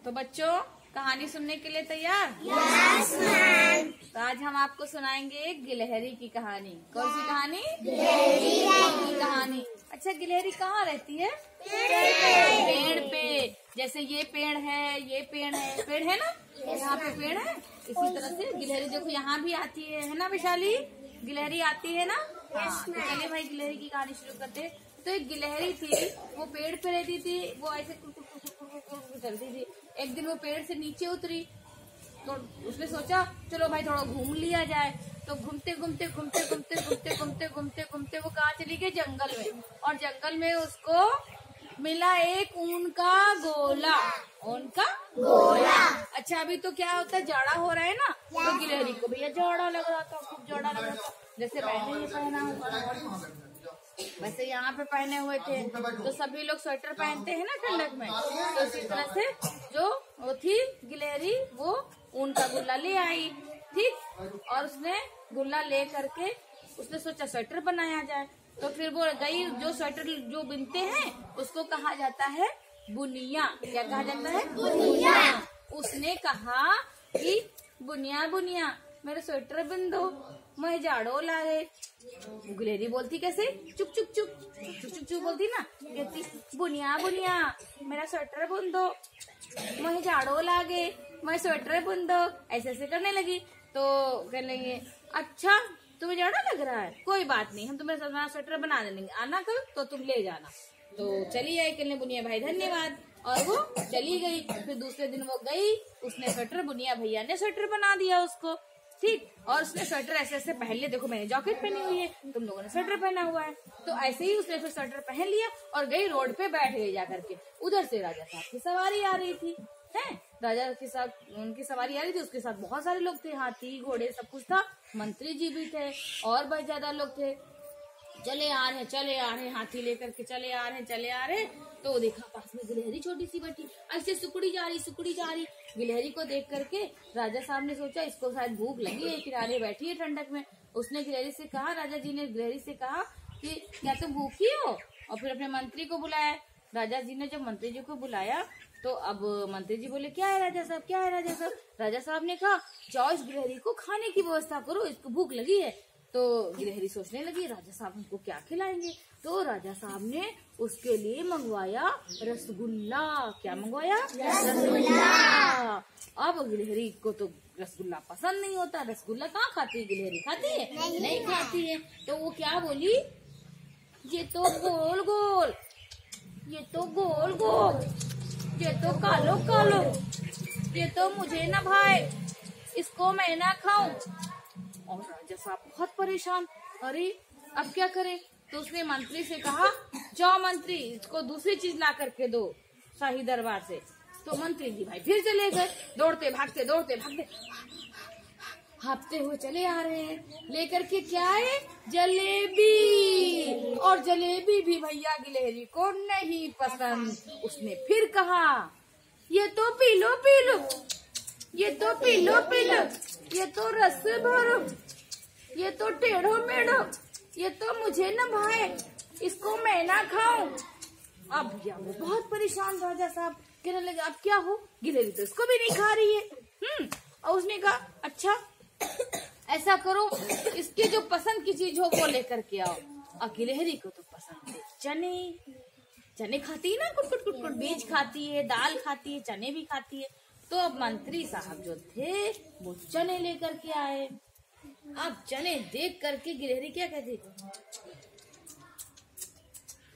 तो बच्चों कहानी सुनने के लिए तैयार? Yes ma'am. तो आज हम आपको सुनाएंगे एक गिलहरी की कहानी। कौन सी कहानी? गिलहरी की कहानी। अच्छा, गिलहरी कहाँ रहती है? पेड़ पे। जैसे ये पेड़ है, ये पेड़ है ना, यहाँ पे पेड़ है। इसी तरह से गिलहरी देखो यहाँ भी आती है ना विशाली? गिलहरी आती है ना? हाँ, तो चलिए भाई गिलहरी की कहानी शुरू करते हैं। तो एक गिलहरी थी, वो पेड़ पे रहती थी, वो ऐसे चलती थी। एक दिन वो पेड़ से नीचे उतरी तो उसने सोचा चलो भाई थोड़ा घूम लिया जाए। तो घूमते घूमते वो कहाँ चली गई? जंगल में। और जंगल में उसको मिला एक ऊन का गोला। ऊन का गोला। अच्छा, अभी तो क्या होता है, जाड़ा हो रहा है ना, तो गिलहरी को भैया जाड़ा लग रहा था, खूब जाड़ा लग रहा था। जैसे मैंने ये पहना हुआ, वैसे यहाँ पे पहने हुए थे, तो सभी लोग स्वेटर पहनते हैं ना ठंडक में। तो इसी तरह से जो वो थी गिलहरी, वो ऊन का गुल्ला ले आई, ठीक। और उसने गुल्ला ले करके उसने सोचा स्वेटर बनाया जाए। तो फिर वो गई, जो स्वेटर जो बिनते हैं उसको कहा जाता है बुनिया। क्या कहा जाता है? बुनिया। उसने कहा कि बुनिया बुनिया मेरे स्वेटर बिन दो, मैं जाड़ो लागे। गिलहरी बोलती कैसे? चुप चुप चुप चुप चुप चुप बोलती ना, कहती बुनिया बुनिया मेरा स्वेटर बुन दो, मैं जाड़ो लागे, मैं स्वेटर बुन दो। ऐसे ऐसे करने लगी। तो कहने लगे अच्छा तुम्हें जाड़ा लग रहा है, कोई बात नहीं, हम तुम्हें स्वेटर बना देंगे, आना कल तो तुम ले जाना। तो चली आई, कहने बुनिया भाई धन्यवाद। और वो चली गई। फिर दूसरे दिन वो गई, उसने स्वेटर, बुनिया भैया ने स्वेटर बना दिया उसको, ठीक। और उसने स्वेटर ऐसे ऐसे पहन लिया, देखो मैंने जैकेट पहनी हुई है, तुम लोगों ने स्वेटर पहना हुआ है। तो ऐसे ही उसने फिर स्वेटर पहन लिया और गई रोड पे बैठ गई जाकर के। उधर से राजा साहब की सवारी आ रही थी, है राजा के साथ उनकी सवारी आ रही थी। उसके साथ बहुत सारे लोग थे, हाथी घोड़े सब कुछ था, मंत्री जी भी थे और बहुत ज्यादा लोग थे। चले आ रहे हाथी लेकर के चले आ रहे। तो देखा पास में गिलहरी छोटी सी बैठी, ऐसे सुकड़ी जा रही। गिलहरी को देख करके राजा साहब ने सोचा इसको शायद भूख लगी है, किनारे बैठी है ठंडक में। उसने गिलहरी से कहा, राजा जी ने गिलहरी से कहा कि क्या तुम भूखी हो? और फिर अपने मंत्री को बुलाया। राजा जी ने जब मंत्री जी को बुलाया तो अब मंत्री जी बोले क्या है राजा साहब? राजा साहब ने कहा जाओ इस गिलहरी को खाने की व्यवस्था करो, इसको भूख लगी है। तो गिलहरी सोचने लगी राजा साहब हमको क्या खिलाएंगे। तो राजा साहब ने उसके लिए मंगवाया रसगुल्ला। क्या मंगवाया? रसगुल्ला। अब गिलहरी को तो रसगुल्ला पसंद नहीं होता। रसगुल्ला कहाँ खाती है गिलहरी? खाती है? नहीं खाती है। तो वो क्या बोली, ये तो गोल गोल, ये तो कालो, ये तो मुझे ना भाई, इसको मैं ना खाऊं। और राजा साहब बहुत परेशान, अरे अब क्या करें? तो उसने मंत्री से कहा जाओ मंत्री इसको दूसरी चीज ला करके दो शाही दरबार से। तो मंत्री जी भाई फिर चले गए, दौड़ते भागते हाँफते हुए चले आ रहे हैं। लेकर के क्या है? जलेबी। और जलेबी भी भैया गिलहरी को नहीं पसंद। उसने फिर कहा ये तो पी लो, ये तो पी लो, ये तो रस भरो, ये तो टेढ़ो मेढ़ो, ये तो मुझे न भाए, इसको मैं ना खाऊं। अब भैया वो बहुत परेशान, राजा साहब कहने लगे अब क्या हो, गिलहरी तो इसको भी नहीं खा रही है। और उसने कहा अच्छा ऐसा करो, इसकी जो पसंद की चीज हो वो लेकर के आओ। और गिलहरी को तो पसंद है चने खाती है ना, कुट बीज खाती है, दाल खाती है, चने भी खाती है। तो अब मंत्री साहब जो थे वो चने लेकर के आए। अब चने देख करके गिलहरी क्या कहती,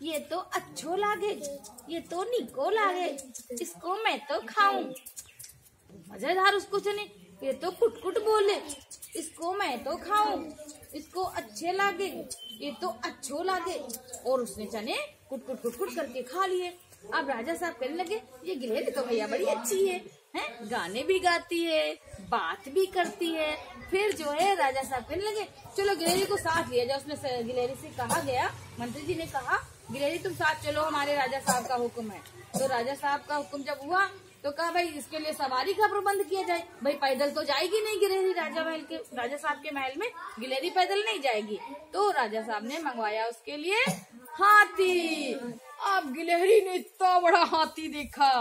ये तो अच्छो लागे, ये तो निको लागे, इसको मैं तो खाऊं। मजेदार उसको चने, ये तो कुट बोले, इसको मैं तो खाऊं, इसको अच्छे लागे, ये तो अच्छो लागे। और उसने चने कुट करके खा लिए। अब राजा साहब कहने लगे ये गिलहरी तो भैया बड़ी अच्छी है, गाने भी गाती है, बात भी करती है। फिर जो है राजा साहब कहने लगे चलो गिलहरी को साथ लिया जाए। उसने गिलहरी से कहा गया, मंत्री जी ने कहा गिलहरी तुम साथ चलो, हमारे राजा साहब का हुक्म है। तो राजा साहब का हुक्म जब हुआ तो कहा भाई इसके लिए सवारी का प्रबंध किया जाए। भाई पैदल तो जाएगी नहीं गिलहरी, राजा साहब के महल में गिलहरी पैदल नहीं जाएगी। तो राजा साहब ने मंगवाया उसके लिए हाथी। अब गिलहरी ने इतना बड़ा हाथी देखा,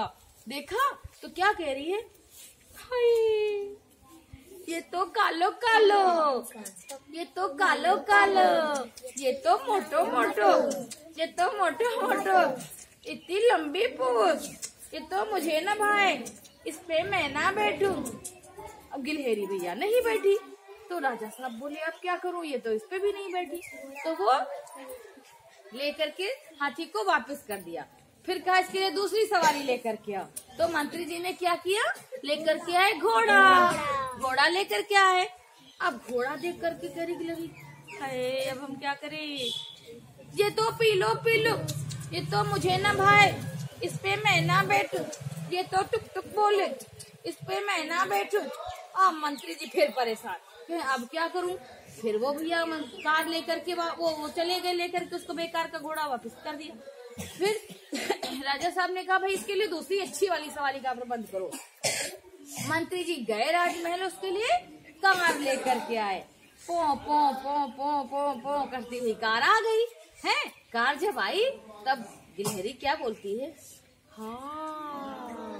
देखा तो क्या कह रही है, हाय ये तो कालो कालो, ये तो कालो कालो, ये तो मोटो मोटो, ये तो मोटो मोटो, इतनी लंबी पूछ, ये तो मुझे ना भाई, इस पे मैं ना बैठूं। अब गिलहरी भैया नहीं बैठी तो राजा साहब बोले अब क्या करूं, ये तो इस पे भी नहीं बैठी। तो वो लेकर के हाथी को वापस कर दिया। फिर कहा इसके लिए दूसरी सवारी लेकर के आओ। तो मंत्री जी ने क्या किया, लेकर के आए घोड़ा। घोड़ा लेकर के आए। अब घोड़ा देख करके करी गिलहरी, अरे अब हम क्या करें, ये तो पी लो, ये तो मुझे ना भाई, इस पे मैं ना बैठू, ये तो टुक टुक बोले, इस पे मैं ना बैठू। अब मंत्री जी फिर परेशान, अब क्या करूं। फिर वो भैया कार लेकर के वो चले गए, लेकर के उसको बेकार का घोड़ा वापस कर दिया। फिर राजा साहब ने कहा भाई इसके लिए दूसरी अच्छी वाली सवारी का प्रबंध करो। मंत्री जी गए राजमहल, उसके लिए कार लेकर के आए। पो पो पो पो पो पो करती हुई कार आ गई है। कार जब आई तब गिलहरी क्या बोलती है, हाँ